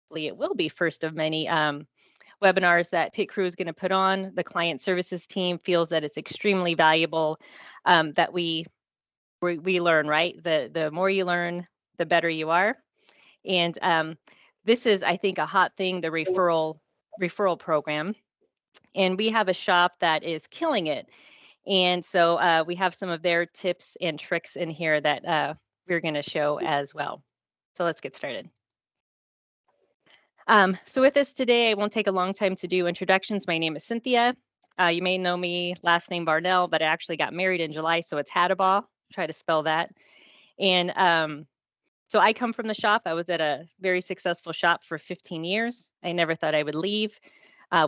hopefully it will be first of many webinars that Pit Crew is going to put on. The client services team feels that it's extremely valuable that we learn, right? The more you learn, the better you are. And this is, I think, a hot thing, the referral program. And we have a shop that is killing it. And so we have some of their tips and tricks in here that we're going to show as well. So let's get started. So with us today, I won't take a long time to do introductions. My name is Cynthia. You may know me, last name Barnell, but I actually got married in July, so it's Hattabaugh. Try to spell that. And so I come from the shop. I was at a very successful shop for 15 years. I never thought I would leave.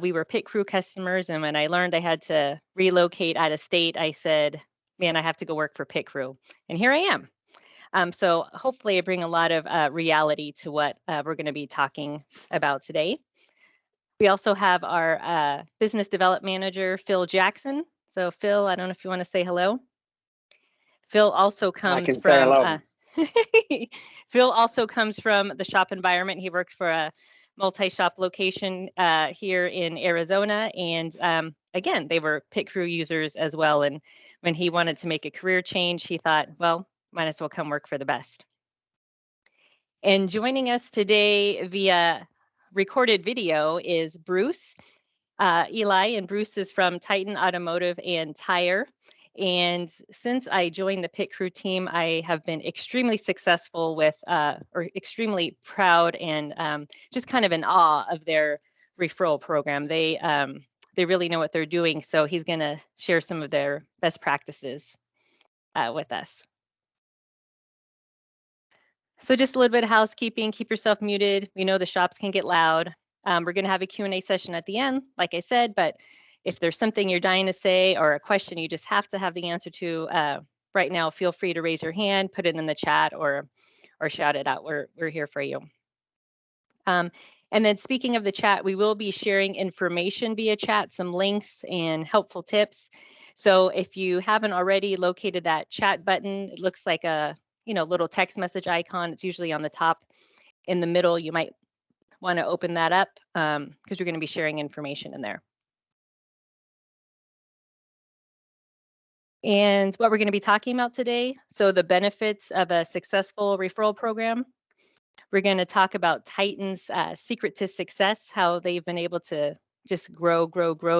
We were Pit Crew customers, and when I learned I had to relocate out of state, I said, man, I have to go work for Pit Crew. And here I am. So hopefully I bring a lot of reality to what we're going to be talking about today. We also have our business development manager, Phil Jackson. So Phil, I don't know if you want to say hello. Phil also comes from Phil also comes from the shop environment. He worked for a multi-shop location here in Arizona. And again, they were Pit Crew users as well. And when he wanted to make a career change, he thought, well, might as well come work for the best. And joining us today via recorded video is Bruce, Eli, and Bruce is from Titan Automotive and Tire. And since I joined the Pit Crew team, I have been extremely successful with, or extremely proud and just kind of in awe of their referral program. They really know what they're doing. So he's going to share some of their best practices with us. So just a little bit of housekeeping, keep yourself muted. We know the shops can get loud. We're going to have a Q&A session at the end, like I said, but if there's something you're dying to say or a question you just have to have the answer to right now, feel free to raise your hand, put it in the chat or shout it out. We're here for you. And then speaking of the chat, we will be sharing information via chat, some links and helpful tips. So if you haven't already located that chat button, it looks like a little text message icon. It's usually on the top in the middle. You might want to open that up because we're going to be sharing information in there. And what we're going to be talking about today, so the benefits of a successful referral program. We're going to talk about Titan's secret to success, how they've been able to just grow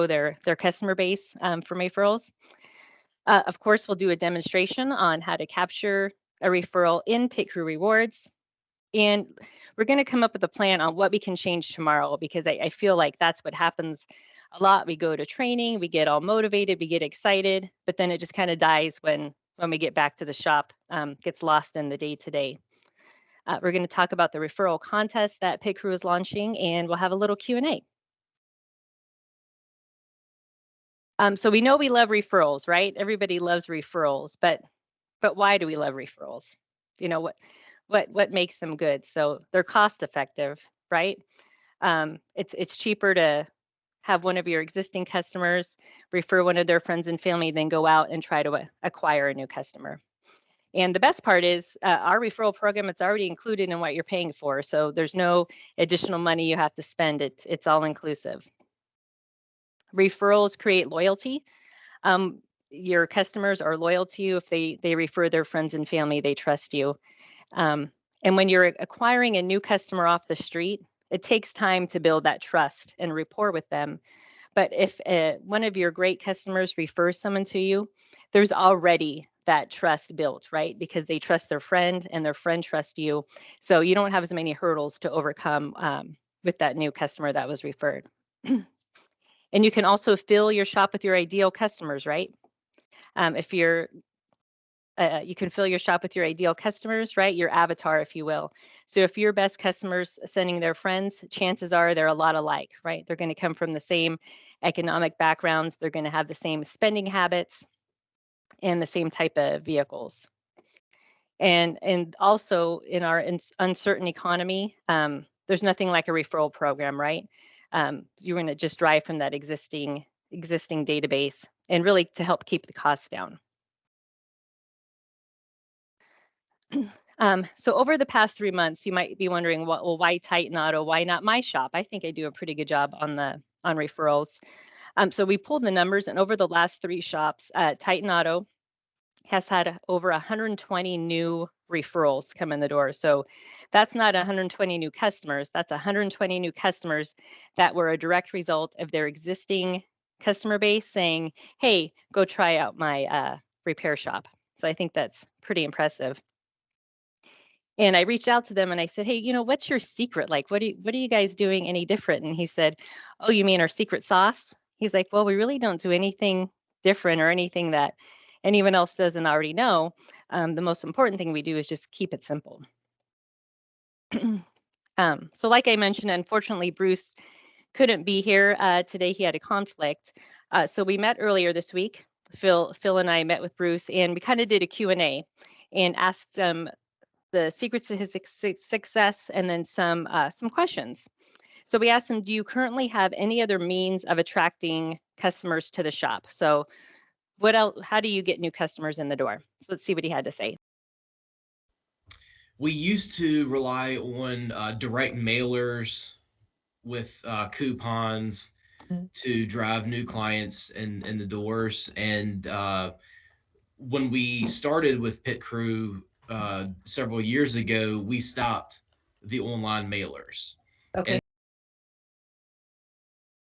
their customer base from referrals. Of course, we'll do a demonstration on how to capture a referral in Pit Crew Rewards. And we're going to come up with a plan on what we can change tomorrow, because I feel like that's what happens a lot. We go to training, we get all motivated, we get excited, but then it just kind of dies when we get back to the shop, gets lost in the day-to-day. We're going to talk about the referral contest that Pit Crew is launching, and we'll have a little Q&A. So we know we love referrals, right? Everybody loves referrals, but why do we love referrals? What makes them good? So they're cost effective, right? It's cheaper to have one of your existing customers refer one of their friends and family than go out and try to acquire a new customer. And the best part is our referral program, it's already included in what you're paying for. So there's no additional money you have to spend. It's all inclusive. Referrals create loyalty. Your customers are loyal to you if they refer their friends and family, they trust you. And when you're acquiring a new customer off the street, it takes time to build that trust and rapport with them. But if one of your great customers refers someone to you, there's already that trust built, right? Because they trust their friend and their friend trusts you. So you don't have as many hurdles to overcome with that new customer that was referred. And you can also fill your shop with your ideal customers, right? If you can fill your shop with your ideal customers, right? Your avatar, if you will. So if your best customers sending their friends, chances are they're a lot alike, right? They're going to come from the same economic backgrounds. They're going to have the same spending habits and the same type of vehicles. And also in our uncertain economy, there's nothing like a referral program, right? You're going to just drive from that existing database and really to help keep the costs down. So over the past 3 months, you might be wondering, well, why Titan Auto? Why not my shop? I think I do a pretty good job on referrals. So we pulled the numbers, and over the last 3 shops, Titan Auto has had over 120 new referrals come in the door. So that's not 120 new customers. That's 120 new customers that were a direct result of their existing customer base saying, "Hey, go try out my repair shop." So I think that's pretty impressive. And I reached out to them and I said, "Hey, what's your secret? Like, what are you guys doing any different?" And he said, "Oh, you mean our secret sauce?" He's like, "Well, we really don't do anything different or anything that anyone else doesn't already know. The most important thing we do is just keep it simple." So like I mentioned, unfortunately, Bruce couldn't be here today. He had a conflict. So we met earlier this week. Phil and I met with Bruce, and we kind of did a Q&A and asked the secrets to his success, and then some questions. So we asked him, "Do you currently have any other means of attracting customers to the shop?" So what else? How do you get new customers in the door? So let's see what he had to say. We used to rely on direct mailers with coupons to drive new clients in the doors. And when we started with Pit Crew several years ago, we stopped the online mailers. Okay.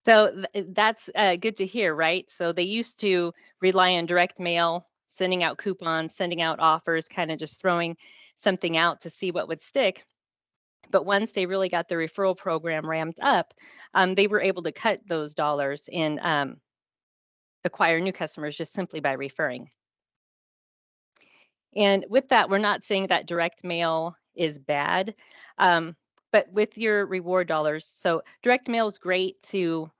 So that's good to hear, right? So they used to rely on direct mail, sending out coupons, sending out offers, kind of just throwing something out to see what would stick. But once they really got the referral program ramped up, they were able to cut those dollars and acquire new customers just simply by referring. And with that, we're not saying that direct mail is bad, but with your reward dollars. So direct mail is great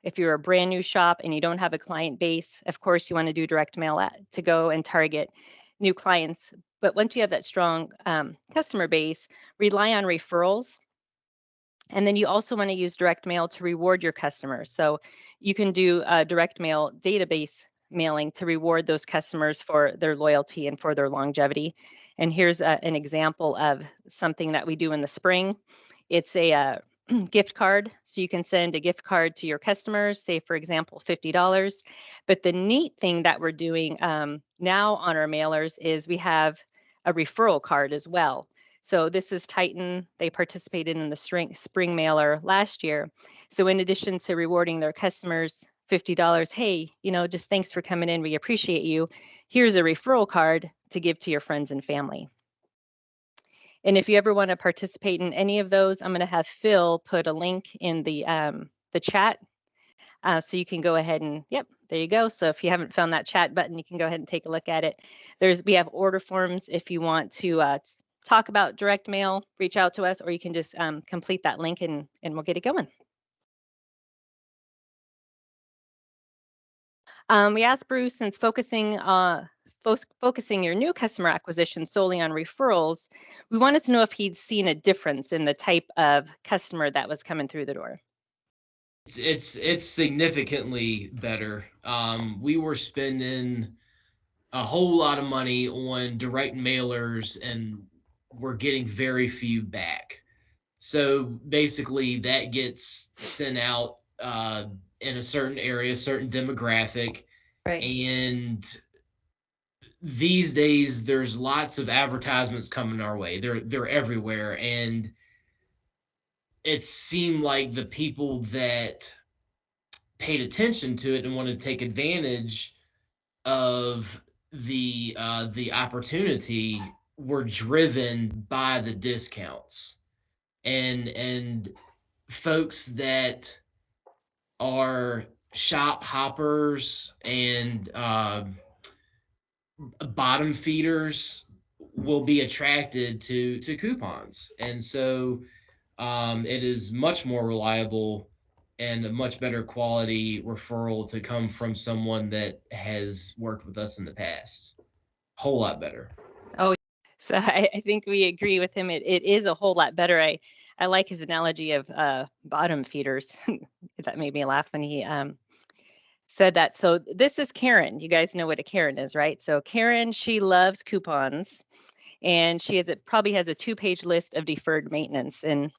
if you're a brand new shop and you don't have a client base. Of course, you want to do direct mail to go and target new clients. But once you have that strong customer base, rely on referrals. And then you also want to use direct mail to reward your customers. So you can do a direct mail database mailing to reward those customers for their loyalty and for their longevity. And here's an example of something that we do in the spring. It's a gift card. So you can send a gift card to your customers, say, for example, $50. But the neat thing that we're doing now on our mailers is we have a referral card as well. So this is Titan. They participated in the spring mailer last year. So in addition to rewarding their customers $50, "Hey, just thanks for coming in. We appreciate you. Here's a referral card to give to your friends and family." And if you ever want to participate in any of those, I'm going to have Phil put a link in the chat. So you can go ahead and, yep, there you go. So if you haven't found that chat button, you can go ahead and take a look at it. We have order forms if you want to talk about direct mail, reach out to us, or you can just complete that link and we'll get it going. We asked Bruce, since focusing your new customer acquisition solely on referrals, we wanted to know if he'd seen a difference in the type of customer that was coming through the door. It's significantly better. We were spending a whole lot of money on direct mailers and we're getting very few back. So basically, that gets sent out in a certain area, certain demographic, Right. and these days there's lots of advertisements coming our way. They're everywhere, and it seemed like the people that paid attention to it and wanted to take advantage of the opportunity were driven by the discounts, and folks that are shop hoppers and bottom feeders will be attracted to coupons, and so it is much more reliable and a much better quality referral to come from someone that has worked with us in the past. Whole lot better. Oh, so I think we agree with him. It is a whole lot better. I like his analogy of bottom feeders. That made me laugh when he said that. So this is Karen. You guys know what a Karen is, right? So Karen, she loves coupons. and probably has a 2-page list of deferred maintenance. And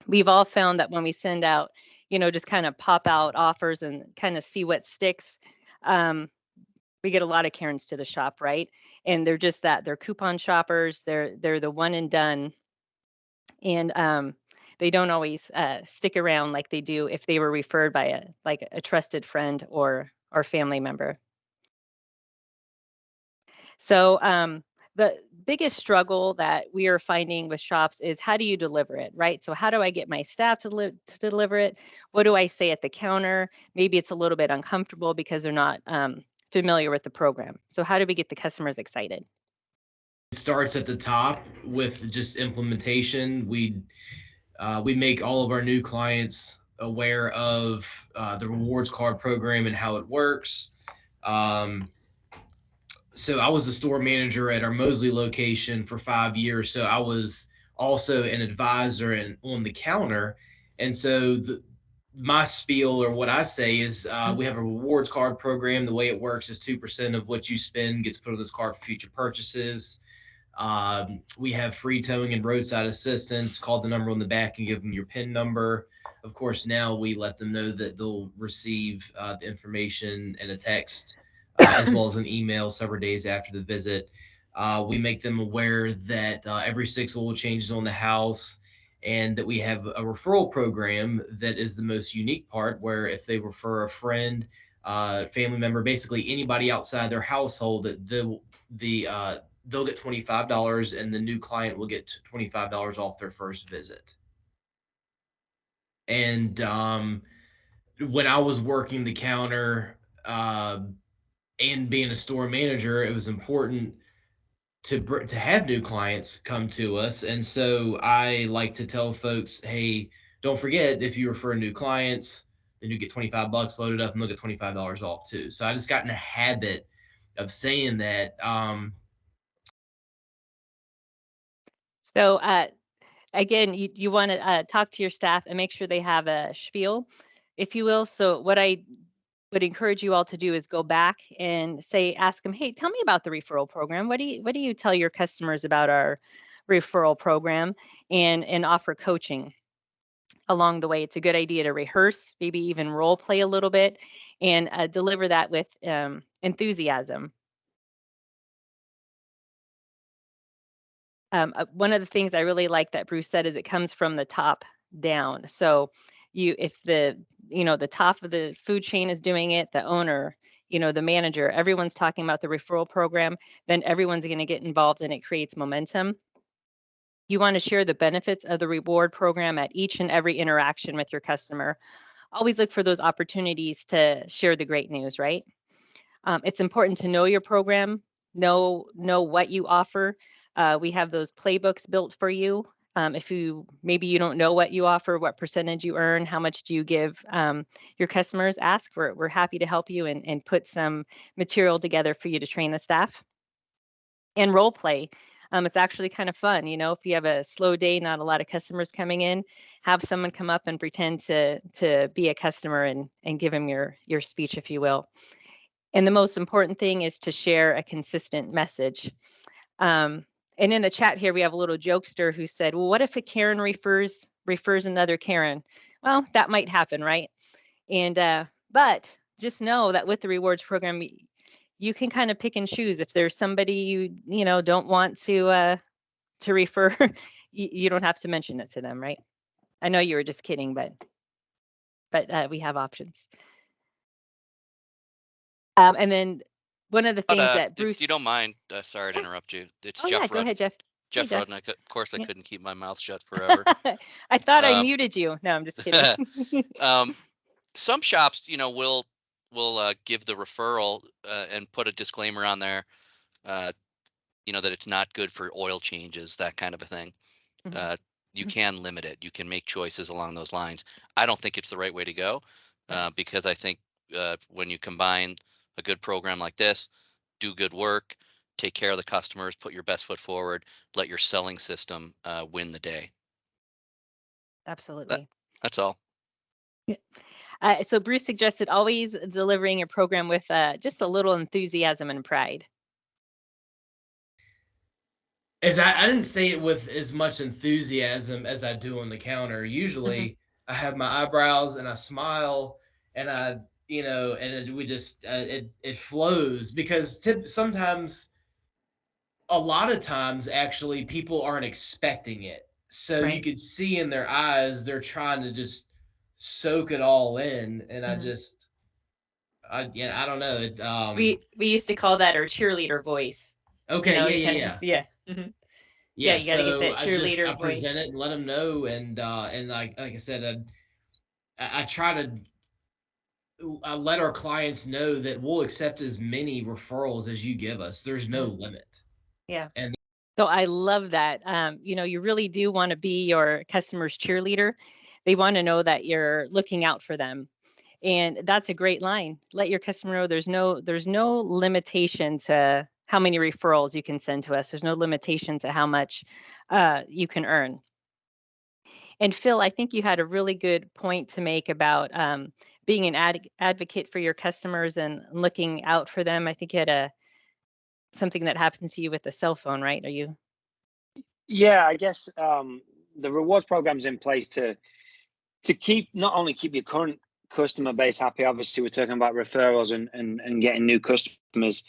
we've all found that when we send out, just kind of pop out offers and kind of see what sticks, we get a lot of Karens to the shop, right? And they're just that. They're coupon shoppers. They're the one and done. And they don't always stick around like they do if they were referred by a trusted friend or family member. So the biggest struggle that we are finding with shops is, how do you deliver it, right? So how do I get my staff to deliver it? What do I say at the counter? Maybe it's a little bit uncomfortable because they're not familiar with the program. So how do we get the customers excited? It starts at the top with just implementation. We make all of our new clients aware of the rewards card program and how it works. So I was the store manager at our Mosley location for 5 years. So I was also an advisor and on the counter. And so my spiel, or what I say, is we have a rewards card program. The way it works is 2% of what you spend gets put on this card for future purchases. We have free towing and roadside assistance. Call the number on the back and give them your PIN number. Of course, now we let them know that they'll receive the information in a text as well as an email several days after the visit. We make them aware that every 6 oil changes on the house, and that we have a referral program that is the most unique part, where if they refer a friend, family member, basically anybody outside their household, that they'll get $25, and the new client will get $25 off their first visit. And when I was working the counter and being a store manager, it was important to have new clients come to us. And so I like to tell folks, hey, don't forget, if you refer new clients, then you get $25 loaded up, and they'll get $25 off too. So I just got in a habit of saying that. So again, you want to talk to your staff and make sure they have a spiel, if you will. So what I would encourage you all to do is go back and ask them, hey, tell me about the referral program. What do you tell your customers about our referral program, and offer coaching along the way. It's a good idea to rehearse, maybe even role play a little bit, and deliver that with enthusiasm. One of the things I really like that Bruce said is it comes from the top down. So if the top of the food chain is doing it, the owner, the manager, everyone's talking about the referral program, then everyone's going to get involved, and it creates momentum. You want to share the benefits of the reward program at each and every interaction with your customer. Always look for those opportunities to share the great news, right? It's important to know your program, know what you offer. We have those playbooks built for you. If maybe you don't know what you offer, what percentage you earn, how much do you give your customers, ask. We're happy to help you and put some material together for you to train the staff. And role play. It's actually kind of fun, if you have a slow day, not a lot of customers coming in, have someone come up and pretend to be a customer and give them your speech, if you will. And the most important thing is to share a consistent message. And in the chat here, we have a little jokester who said, well, what if a Karen refers another Karen? Well, that might happen, right? And but just know that with the rewards program, you can kind of pick and choose. If there's somebody you don't want to refer, you don't have to mention it to them, right? I know you were just kidding, but we have options. And then one of the things that Bruce, if you don't mind, sorry to interrupt you. It's Jeff. Yeah, go ahead, Jeff. Jeff Rudden. Of course, I couldn't keep my mouth shut forever. I thought I muted you. No, I'm just kidding. Some shops, will give the referral and put a disclaimer on there, that it's not good for oil changes, that kind of a thing. Mm-hmm. You can limit it. You can make choices along those lines. I don't think it's the right way to go, because I think when you combine a good program like this, do good work, take care of the customers, put your best foot forward, let your selling system win the day. Absolutely. That's all. Yeah. So Bruce suggested always delivering your program with just a little enthusiasm and pride. I didn't say it with as much enthusiasm as I do on the counter. Mhm. Usually, I have my eyebrows and I smile, and we just it flows because sometimes, a lot of times, actually, people aren't expecting it. So you Right. could see in their eyes they're trying to just soak it all in, and Mhm. I don't know. We used to call that our cheerleader voice. You Okay, know, yeah, you yeah, kind of, yeah. yeah. Mhm. Yeah, Yeah, you got to get so that cheerleader I voice. present it and let them know, and like I said, I try to let our clients know that we'll accept as many referrals as you give us. There's no Mhm. limit. Yeah. And So I love that. You really do want to be your customer's cheerleader. They want to know that you're looking out for them. And that's a great line. Let your customer know there's no limitation to how many referrals you can send to us. There's no limitation to how much you can earn. And Phil, I think you had a really good point to make about being an advocate for your customers and looking out for them. I think you had something that happens to you with the cell phone, right? Are you? Yeah, I guess the rewards program's in place to keep not only keep your current customer base happy. Obviously, we're talking about referrals and getting new customers.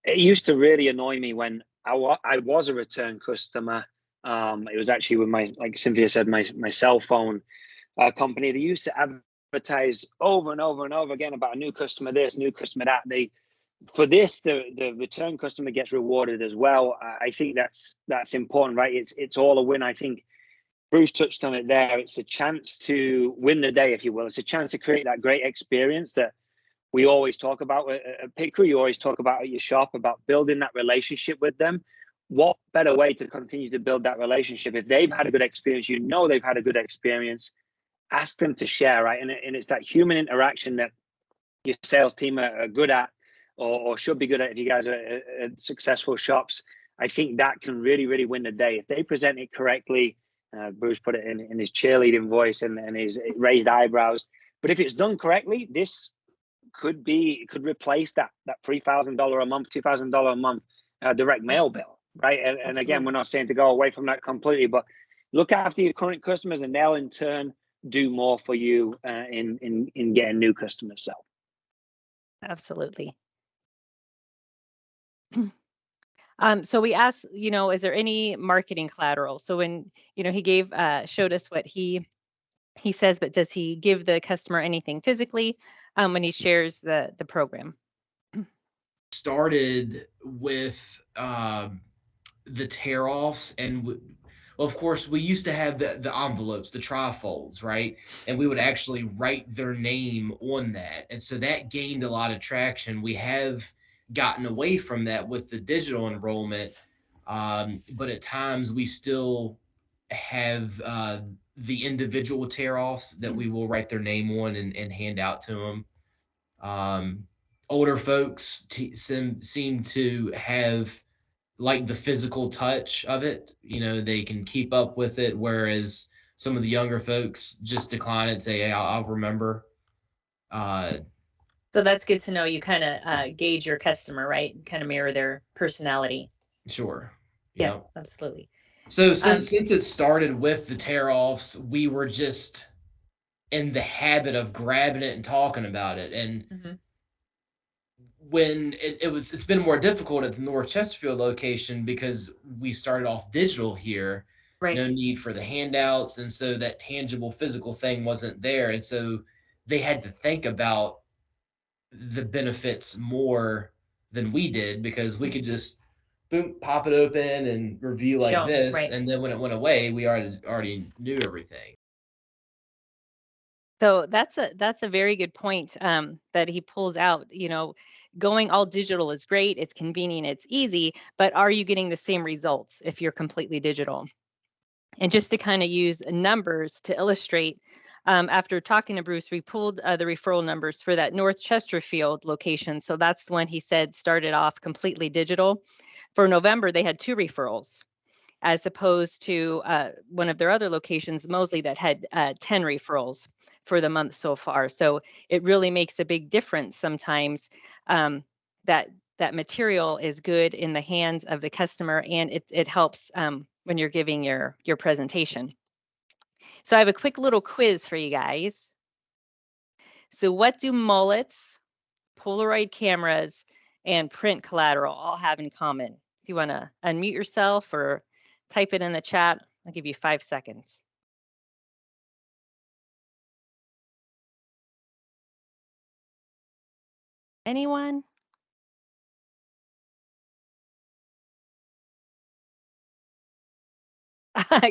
It used to really annoy me when I was a return customer. It was actually with like Cynthia said, my cell phone company. They used to advertise over and over and over again about a new customer this, new customer that. For this, the return customer gets rewarded as well. I think that's important, right? It's all a win. I think Bruce touched on it there. It's a chance to win the day, if you will. It's a chance to create that great experience that we always talk about at Pickle. You always talk about at your shop about building that relationship with them. What better way to continue to build that relationship? If they've had a good experience, they've had a good experience. Ask them to share, right? And it's that human interaction that your sales team are good at, or should be good at if you guys are at successful shops. I think that can really, really win the day. If they present it correctly, Bruce put it in his cheerleading voice and his raised eyebrows. But if it's done correctly, this could replace that $3,000 a month, $2,000 a month direct mail bill, right? And again, we're Absolutely. not saying to go away from that completely, but look after your current customers, and they'll in turn do more for you in getting new customers. So. Absolutely. So we asked, is there any marketing collateral? So when, he showed us what he says, but does he give the customer anything physically when he shares the program? started with the tear offs, and well, of course, we used to have the envelopes, the trifolds, right? And we would actually write their name on that, and so that gained a lot of traction. We have gotten away from that with the digital enrollment, but at times we still have the individual tear offs that we will write their name on and hand out to them. Older folks seem to have like the physical touch of it. They can keep up with it, whereas some of the younger folks just decline and say, "Hey, I'll remember." Uh, So that's good to know. You kind of gauge your customer, right? Kind of mirror their personality. sure. Yeah, Yeah. absolutely. So Um, since it started with the tear offs, we were just in the habit of grabbing it and talking about it. And mhm, when it's been more difficult at the North Chesterfield location because we started off digital here, right. no need for the handouts, and so that tangible physical thing wasn't there, and so they had to think about the benefits more than we did because we Mhm. could just boom pop it open and review like Show, this, right. and then when it went away we already knew everything. So that's a very good point that he pulls out. Going all digital is great. It's convenient. It's easy. But are you getting the same results if you're completely digital? And just to kind of use numbers to illustrate, after talking to Bruce, we pulled the referral numbers for that North Chesterfield location. So that's the one he said started off completely digital. For November, they had 2 referrals, as opposed to one of their other locations, Mosley, that had 10 referrals for the month so far. So it really makes a big difference sometimes, that that material is good in the hands of the customer, and it helps when you're giving your presentation. So I have a quick little quiz for you guys. So what do mullets, Polaroid cameras, and print collateral all have in common? If you want to unmute yourself or type it in the chat, I'll give you 5 seconds. Anyone?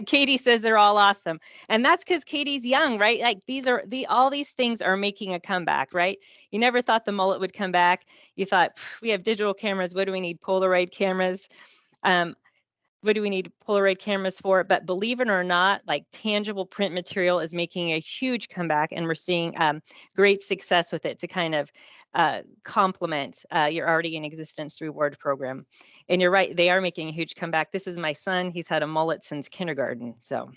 Katie says they're all awesome. And that's because Katie's young, right? Like all these things are making a comeback, right? You never thought the mullet would come back. You thought, we have digital cameras. What do we need Polaroid cameras? What do we need Polaroid cameras for? But believe it or not, like tangible print material is making a huge comeback, and we're seeing great success with it to kind of complement your already in existence reward program. And you're right, they are making a huge comeback. This is my son. He's had a mullet since kindergarten. So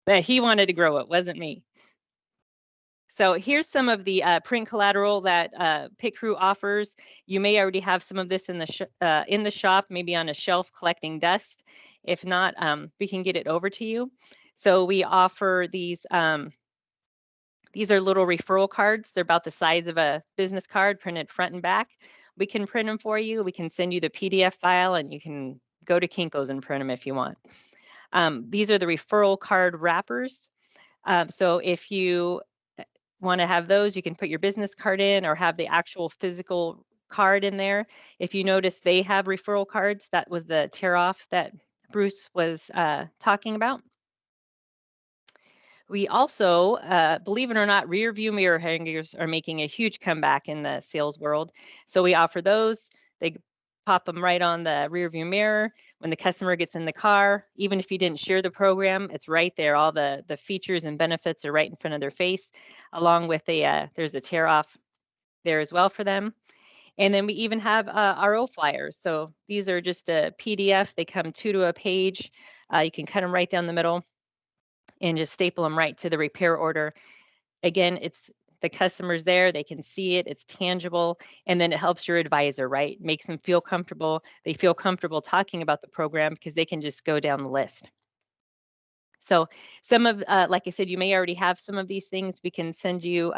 but he wanted to grow it, wasn't me. So here's some of the print collateral that Pit Crew offers. You may already have some of this in the shop, maybe on a shelf collecting dust. If not, we can get it over to you. So we offer these. These are little referral cards. They're about the size of a business card, printed front and back. We can print them for you. We can send you the PDF file, and you can go to Kinko's and print them if you want. These are the referral card wrappers. So if you want to have those, you can put your business card in or have the actual physical card in there. If you notice, they have referral cards. That was the tear off that Bruce was talking about. We also, believe it or not, rear view mirror hangers are making a huge comeback in the sales world. So we offer those. They pop them right on the rear view mirror. When the customer gets in the car, even if you didn't share the program, it's right there. All the features and benefits are right in front of their face, along with there's a tear off there as well for them. And then we even have RO flyers. So these are just a PDF. They come 2 to a page. You can cut them right down the middle and just staple them right to the repair order. Again, it's the customer's there, they can see it, it's tangible, and then it helps your advisor, right? Makes them feel comfortable. They feel comfortable talking about the program because they can just go down the list. So some of, like I said, you may already have some of these things. We can send you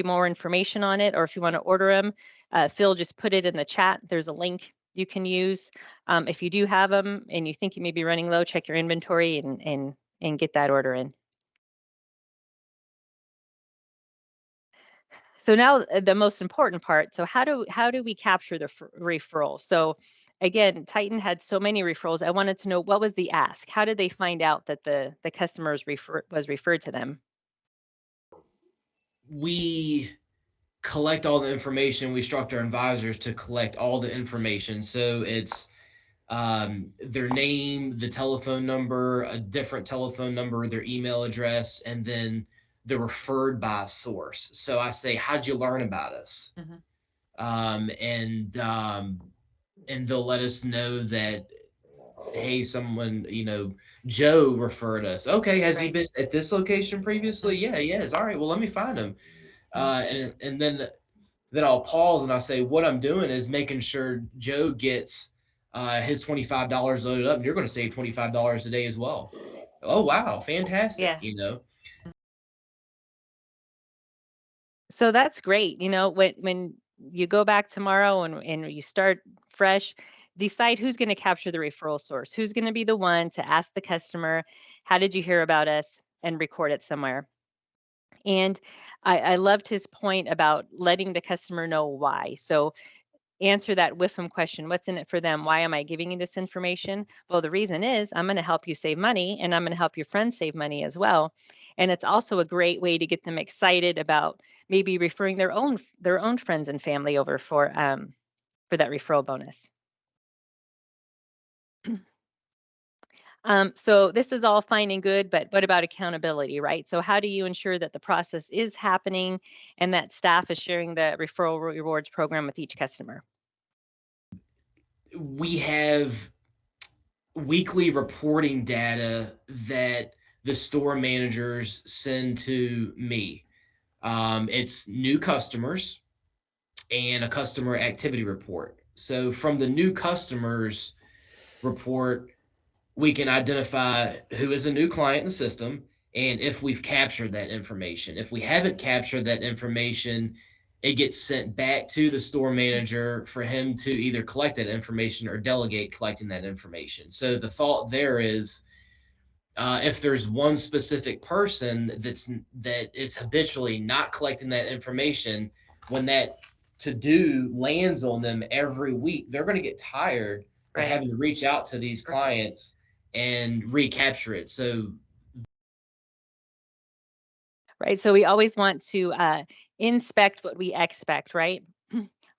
more information on it, or if you want to order them, Phil just put it in the chat. There's a link you can use. If you do have them and you think you may be running low, check your inventory and get that order in. So now the most important part. So how do we capture the referral? So again, Titan had so many referrals. I wanted to know, what was the ask? How did they find out that the customer was referred to them? We collect all the information. We instruct our advisors to collect all the information. So it's their name, the telephone number, a different telephone number, their email address, and then the referred by source. So I say, how'd you learn about us? Mm-hmm. And they'll let us know that, hey, someone, Joe referred us. Okay, has he been at this location previously? Yeah, he is. All right, well, let me find him. And then I'll pause and I say, what I'm doing is making sure Joe gets his $25 loaded up, and you're going to save $25 a day as well. Oh, wow, fantastic. Yeah. So that's great. When you go back tomorrow and you start fresh, decide who's going to capture the referral source, who's going to be the one to ask the customer, how did you hear about us, and record it somewhere. And I loved his point about letting the customer know why. So answer that with them question. What's in it for them? Why am I giving you this information? Well, the reason is I'm going to help you save money, and I'm going to help your friends save money as well. And it's also a great way to get them excited about maybe referring their own friends and family over for that referral bonus. So this is all fine and good, but what about accountability, right? So how do you ensure that the process is happening and that staff is sharing the referral rewards program with each customer? We have weekly reporting data that the store managers send to me. It's new customers and a customer activity report. So from the new customers report, we can identify who is a new client in the system and if we've captured that information. If we haven't captured that information, it gets sent back to the store manager for him to either collect that information or delegate collecting that information. So the thought there is, if there's one specific person that is habitually not collecting that information, when that to do lands on them every week, they're going to get tired of having to reach out to these clients and recapture it. So So we always want to inspect what we expect, right?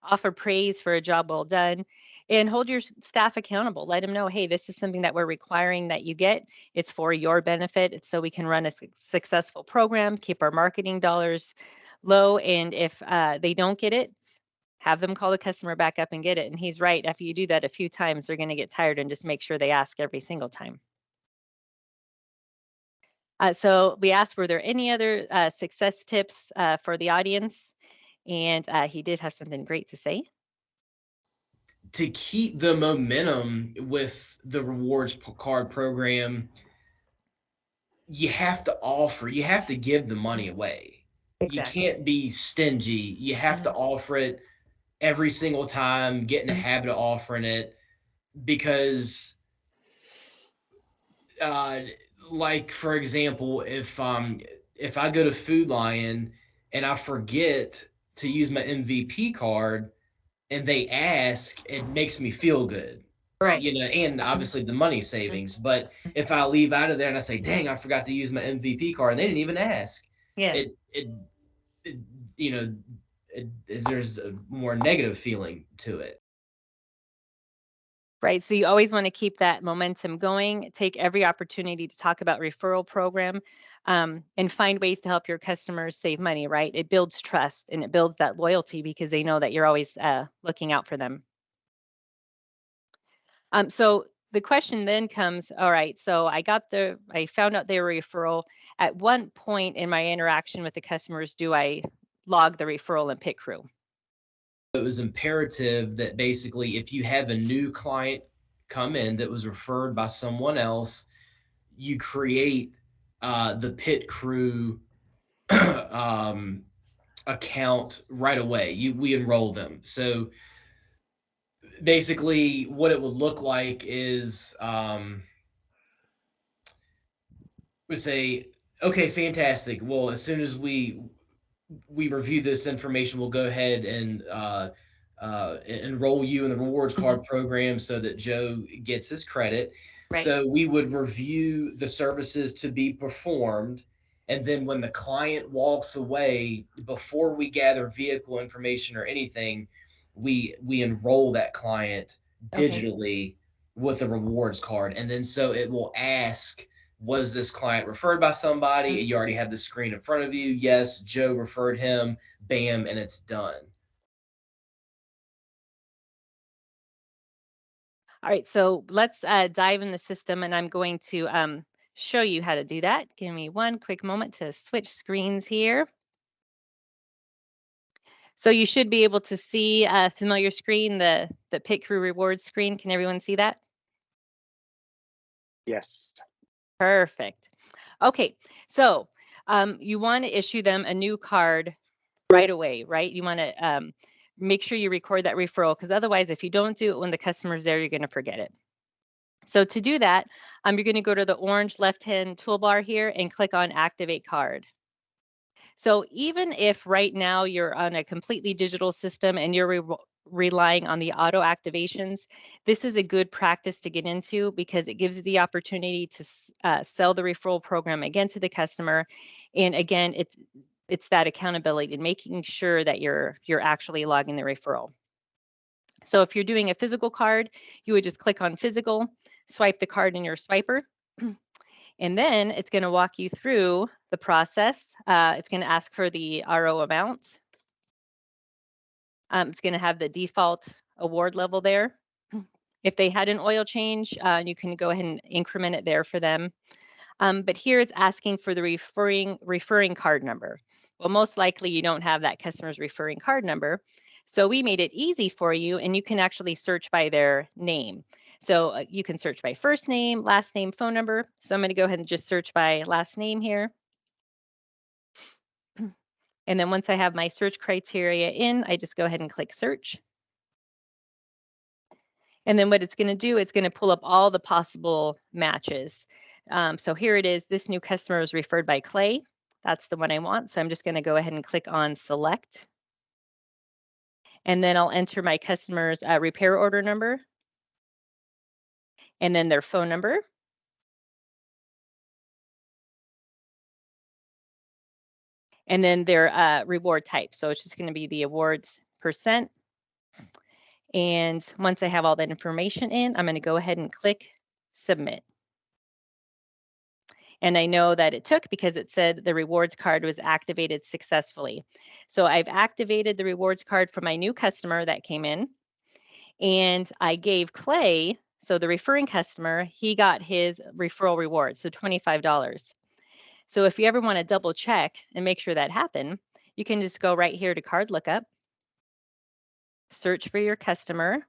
Offer praise for a job well done, and hold your staff accountable. Let them know, hey, this is something that we're requiring that you get. It's for your benefit. It's so we can run a successful program, keep our marketing dollars low. And if they don't get it, have them call the customer back up and get it. And he's right. After you do that a few times, they're going to get tired, and just make sure they ask every single time. So we asked, were there any other success tips for the audience? And he did have something great to say. To keep the momentum with the rewards card program, you have to give the money away. Exactly. You can't be stingy. You have to offer it every single time, get in the habit of offering it, because like, for example, if I go to Food Lion and I forget to use my MVP card and they ask, it makes me feel good. Right. You know, and obviously the money savings. But if I leave out of there and I say, dang, I forgot to use my MVP card, and they didn't even ask. Yeah. There's a more negative feeling to it. Right. So you always want to keep that momentum going. Take every opportunity to talk about referral program, and find ways to help your customers save money, right? It builds trust and it builds that loyalty because they know that you're always looking out for them. So the question then comes, all right, so I found out they were a referral. At what point in my interaction with the customers do I log the referral and pit crew? It was imperative that basically if you have a new client come in that was referred by someone else, you create the pit crew account right away. We enroll them. So basically what it would look like is would say, okay, fantastic. Well, as soon as we review this information, we'll go ahead and enroll you in the rewards card program so that Joe gets his credit. Right. So we would review the services to be performed. And then when the client walks away, before we gather vehicle information or anything, we enroll that client digitally with a rewards card. And then so it will ask, was this client referred by somebody? You already have the screen in front of you. Yes, Joe referred him. Bam, and it's done. All right, so let's dive in the system, and I'm going to show you how to do that. Give me one quick moment to switch screens here. So you should be able to see a familiar screen, the Pit Crew Rewards screen. Can everyone see that? Yes. Perfect. Okay, so you want to issue them a new card right away, right? You want to make sure you record that referral, because otherwise, if you don't do it when the customer's there, you're going to forget it. So to do that, you're going to go to the orange left-hand toolbar here and click on Activate Card. So even if right now you're on a completely digital system and you're relying on the auto activations, this is a good practice to get into because it gives you the opportunity to sell the referral program again to the customer. And again, it's that accountability and making sure that you're actually logging the referral. So if you're doing a physical card, you would just click on physical, swipe the card in your swiper, and then it's going to walk you through the process. It's going to ask for the RO amount. It's going to have the default award level there. If they had an oil change, you can go ahead and increment it there for them. But here it's asking for the referring card number. Well, most likely you don't have that customer's referring card number. So we made it easy for you, and you can actually search by their name. So you can search by first name, last name, phone number. So I'm going to go ahead and just search by last name here. And then once I have my search criteria in, I just go ahead and click search. And then what it's going to do, it's going to pull up all the possible matches. So here it is. This new customer was referred by Clay. That's the one I want. So I'm just going to go ahead and click on select. And then I'll enter my customer's repair order number and then their phone number. And then their reward type. So it's just going to be the awards %. And once I have all that information in, I'm going to go ahead and click submit. And I know that it took because it said the rewards card was activated successfully. So I've activated the rewards card for my new customer that came in. And I gave Clay, so the referring customer, he got his referral reward, so $25. So if you ever want to double check and make sure that happened, you can just go right here to card lookup, search for your customer.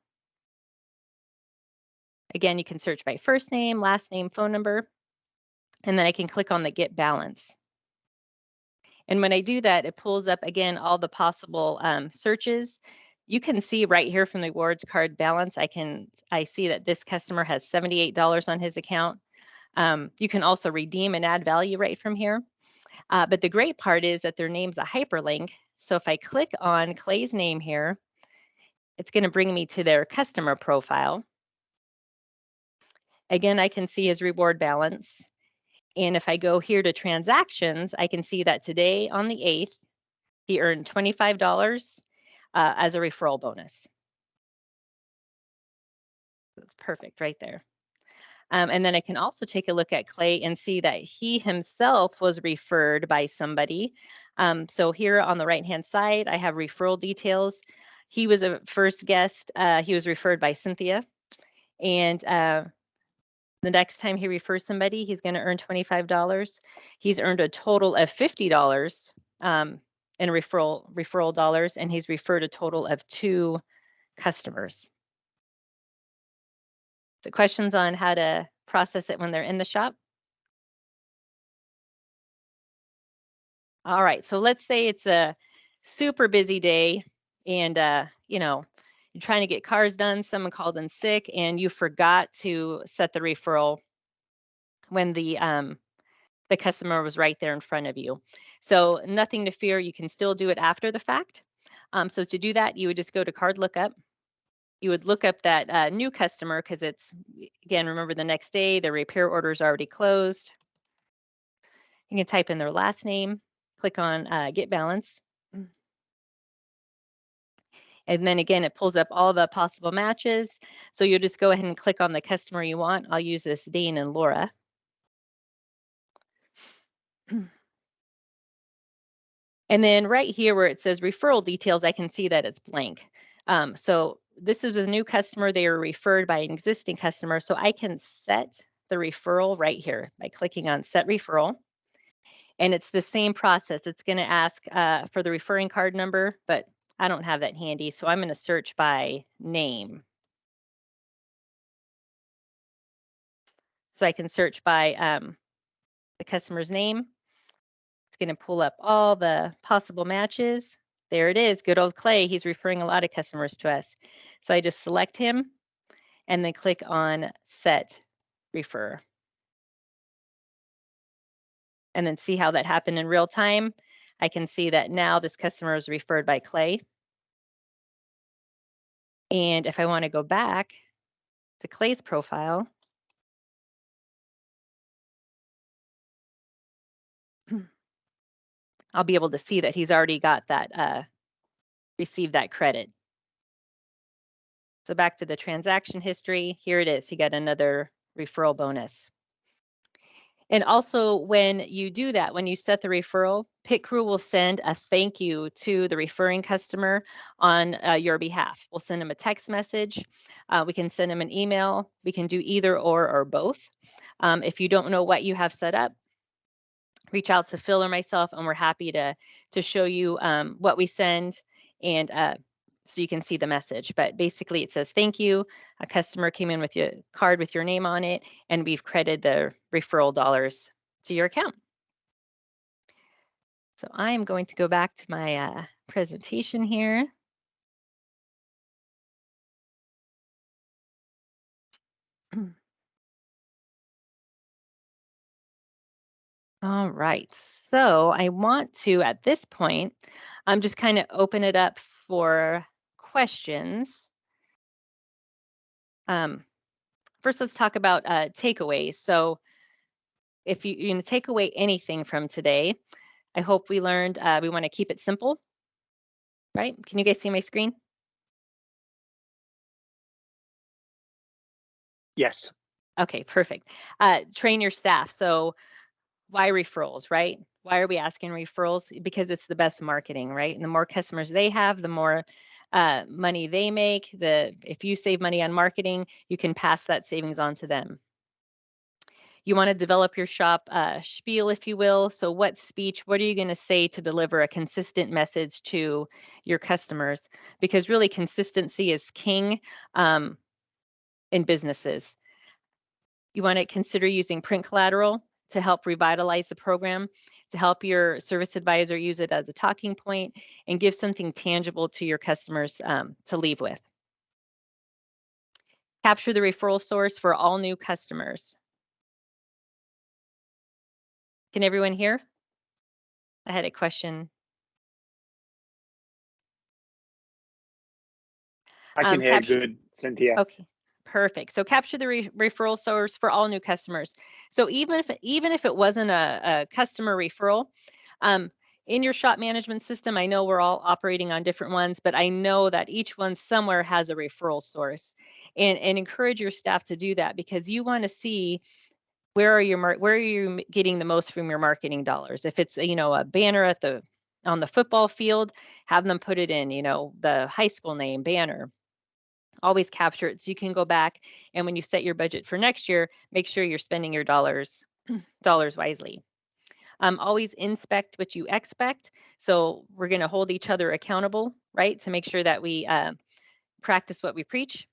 Again, you can search by first name, last name, phone number, and then I can click on the get balance. And when I do that, it pulls up again all the possible searches. You can see right here from the rewards card balance, I see that this customer has $78 on his account. You can also redeem and add value right from here. But the great part is that their name's a hyperlink. So if I click on Clay's name here, it's going to bring me to their customer profile. Again, I can see his reward balance. And if I go here to transactions, I can see that today on the 8th, he earned $25 as a referral bonus. That's perfect right there. And then I can also take a look at Clay and see that he himself was referred by somebody. So here on the right-hand side, I have referral details. He was a first guest. He was referred by Cynthia. And the next time he refers somebody, he's going to earn $25. He's earned a total of $50 in referral dollars, and he's referred a total of 2 customers. So questions on how to process it when they're in the shop? All right, so let's say it's a super busy day and you're trying to get cars done, someone called in sick, and you forgot to set the referral when the customer was right there in front of you. So nothing to fear, you can still do it after the fact. So to do that, you would just go to card lookup. You would look up that new customer because it's, again, remember the next day, the repair order is already closed. You can type in their last name, click on get balance. And then again, it pulls up all the possible matches. So you'll just go ahead and click on the customer you want. I'll use this Dane and Laura. And then right here where it says referral details, I can see that it's blank. So this is a new customer. They were referred by an existing customer. So I can set the referral right here by clicking on set referral. And it's the same process. It's going to ask for the referring card number, but I don't have that handy. So I'm going to search by name. So I can search by the customer's name. It's going to pull up all the possible matches. There it is, good old Clay. He's referring a lot of customers to us. So I just select him and then click on set refer. And then see how that happened in real time. I can see that now this customer is referred by Clay. And if I want to go back to Clay's profile, I'll be able to see that he's already got that, received that credit. So back to the transaction history, here it is. He got another referral bonus. And also when you do that, when you set the referral, Pit Crew will send a thank you to the referring customer on your behalf. We'll send them a text message. We can send them an email. We can do either or both. If you don't know what you have set up, reach out to Phil or myself, and we're happy to show you what we send, and so you can see the message. But basically it says, thank you. A customer came in with your card with your name on it, and we've credited the referral dollars to your account. So I am going to go back to my presentation here. All right, so I want to, at this point, I'm just kind of open it up for questions. First, let's talk about takeaways. So if you take away anything from today, I hope we learned we want to keep it simple, right? Can you guys see my screen? Yes. Okay, perfect. Train your staff. So why referrals, right? Why are we asking referrals? Because it's the best marketing, right? And the more customers they have, the more money they make. If you save money on marketing, you can pass that savings on to them. You want to develop your shop spiel, if you will. So what are you going to say to deliver a consistent message to your customers? Because really consistency is king in businesses. You want to consider using print collateral to help revitalize the program, to help your service advisor use it as a talking point, and give something tangible to your customers to leave with. Capture the referral source for all new customers. Can everyone hear? I had a question. I can hear good, Cynthia. Okay, perfect. So capture the referral source for all new customers. So even if it wasn't a customer referral, in your shop management system, I know we're all operating on different ones, but I know that each one somewhere has a referral source, and encourage your staff to do that, because you want to see where are you getting the most from your marketing dollars. If it's a banner on the football field, have them put it in the high school name banner. Always capture it so you can go back, and when you set your budget for next year, make sure you're spending your dollars wisely. Always inspect what you expect. So we're going to hold each other accountable, right, to make sure that we practice what we preach,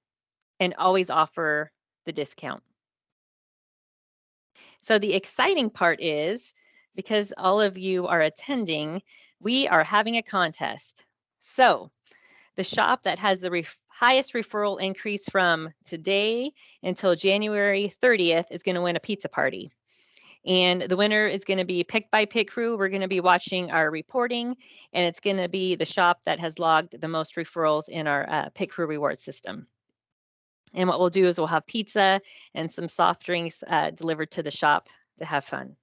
and always offer the discount. So the exciting part is, because all of you are attending, we are having a contest. So the shop that has the highest referral increase from today until January 30th is going to win a pizza party. And the winner is going to be picked by Pit Crew. We're going to be watching our reporting, and it's going to be the shop that has logged the most referrals in our Pit Crew reward system. And what we'll do is we'll have pizza and some soft drinks delivered to the shop to have fun.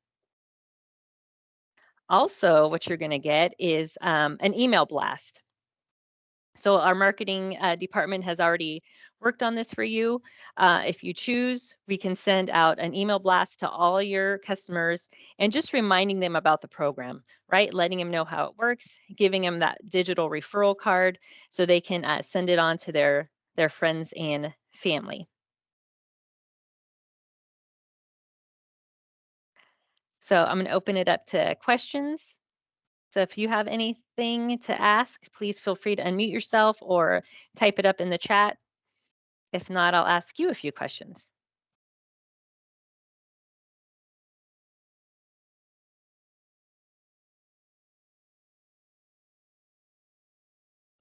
Also, what you're going to get is an email blast. So our marketing department has already worked on this for you. If you choose, we can send out an email blast to all your customers, and just reminding them about the program, right? Letting them know how it works, giving them that digital referral card so they can send it on to their friends and family. So I'm going to open it up to questions. So if you have anything to ask, please feel free to unmute yourself or type it up in the chat. If not, I'll ask you a few questions.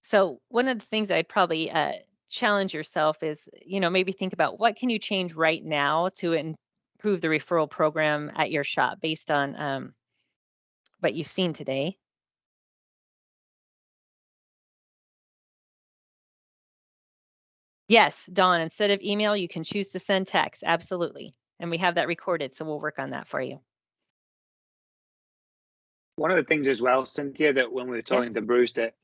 So one of the things I'd probably challenge yourself is, maybe think about what can you change right now to improve the referral program at your shop based on what you've seen today. Yes, Dawn, instead of email, you can choose to send text. Absolutely. And we have that recorded, so we'll work on that for you. One of the things as well, Cynthia, that when we were talking to Bruce, that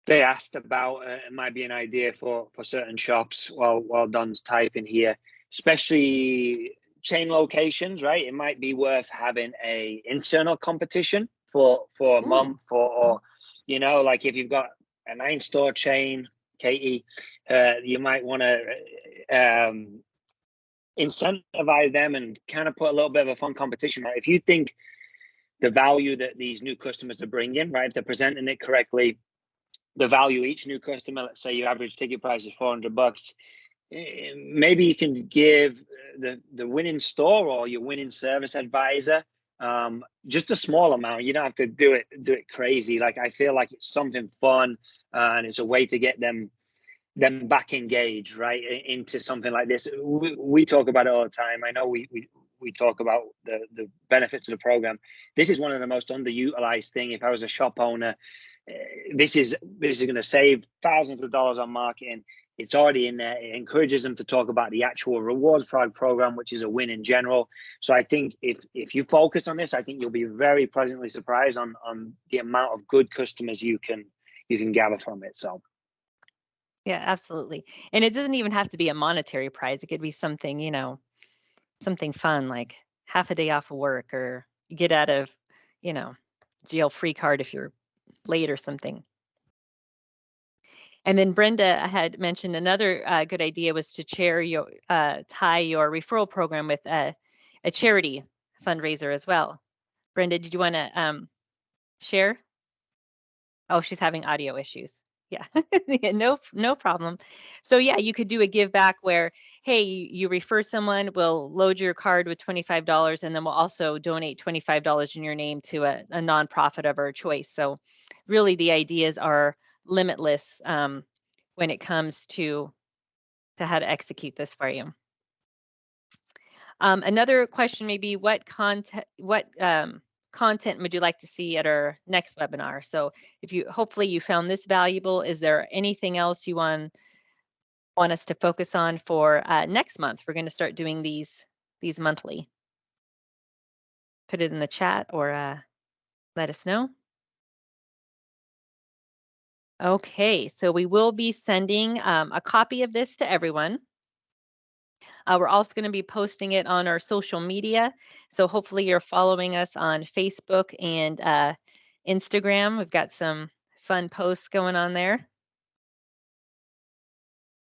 they asked about, it might be an idea for certain shops while Don's typing here, especially chain locations, right? It might be worth having a internal competition for a month, or like if you've got a 9-store chain, Katie, you might want to incentivize them and kind of put a little bit of a fun competition. Right? If you think the value that these new customers are bringing, right? If they're presenting it correctly, the value each new customer, let's say your average ticket price is $400, maybe you can give the winning store or your winning service advisor just a small amount. You don't have to do it crazy. Like, I feel like it's something fun, and it's a way to get them back engaged, right, into something like this. We talk about it all the time. I know we talk about the benefits of the program. This is one of the most underutilized thing. If I was a shop owner, this is going to save thousands of dollars on marketing. It's already in there. It encourages them to talk about the actual rewards product program, which is a win in general. So I think if you focus on this, I think you'll be very pleasantly surprised on the amount of good customers you can gather from it. So. Yeah, absolutely. And it doesn't even have to be a monetary prize. It could be something, you know, something fun, like half a day off of work, or you get out of, you know, jail free card if you're late or something. And then Brenda had mentioned another good idea was to tie your referral program with a charity fundraiser as well. Brenda, did you want to share? Oh, she's having audio issues. Yeah, yeah, no problem. So yeah, you could do a give back where, hey, you refer someone, we'll load your card with $25, and then we'll also donate $25 in your name to a nonprofit of our choice. So really the ideas are limitless when it comes to how to execute this for you. Another question may be, what content would you like to see at our next webinar? So hopefully you found this valuable. Is there anything else you want us to focus on for next month? We're going to start doing these monthly. Put it in the chat or let us know. Okay, so we will be sending a copy of this to everyone. We're also going to be posting it on our social media. So hopefully you're following us on Facebook and Instagram. We've got some fun posts going on there.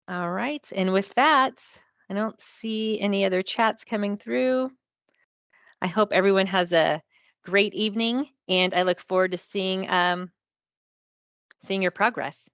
All right. And with that, I don't see any other chats coming through. I hope everyone has a great evening, and I look forward to seeing your progress.